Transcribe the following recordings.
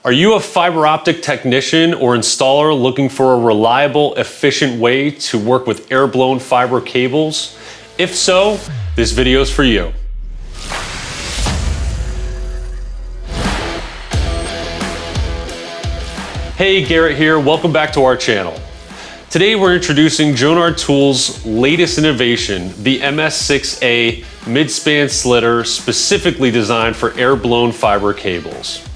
Are you a fiber optic technician or installer looking for a reliable, efficient way to work with air-blown fiber cables? If so, this video is for you. Hey, Garrett here. Welcome back to our channel. Today we're introducing Jonard Tools' latest innovation, the MS-6A Mid Span Slitter, specifically designed for air-blown fiber cables.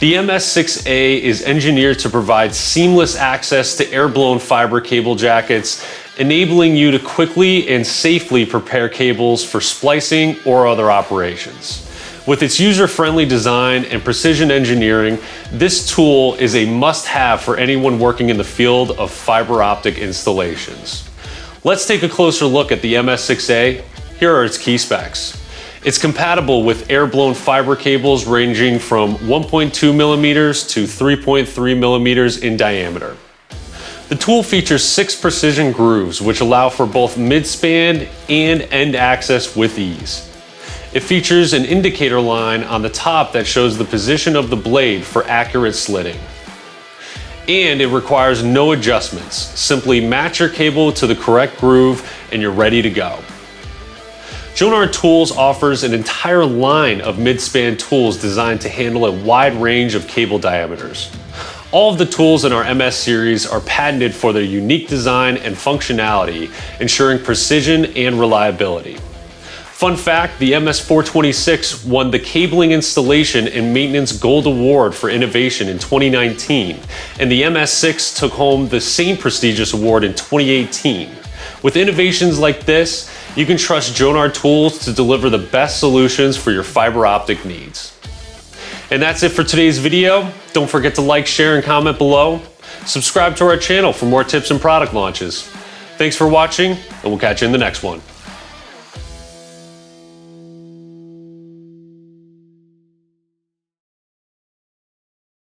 The MS-6A is engineered to provide seamless access to air-blown fiber cable jackets, enabling you to quickly and safely prepare cables for splicing or other operations. With its user-friendly design and precision engineering, this tool is a must-have for anyone working in the field of fiber optic installations. Let's take a closer look at the MS-6A. Here are its key specs. It's compatible with air-blown fiber cables ranging from 1.2 millimeters to 3.3 millimeters in diameter. The tool features 6 precision grooves, which allow for both mid-span and end access with ease. It features an indicator line on the top that shows the position of the blade for accurate slitting. And it requires no adjustments. Simply match your cable to the correct groove and you're ready to go. Jonard Tools offers an entire line of mid-span tools designed to handle a wide range of cable diameters. All of the tools in our MS series are patented for their unique design and functionality, ensuring precision and reliability. Fun fact, the MS-426 won the Cabling Installation and Maintenance Gold Award for Innovation in 2019, and the MS-6 took home the same prestigious award in 2018. With innovations like this, you can trust Jonard Tools to deliver the best solutions for your fiber optic needs. And that's it for today's video. Don't forget to like, share, and comment below. Subscribe to our channel for more tips and product launches. Thanks for watching, and we'll catch you in the next one.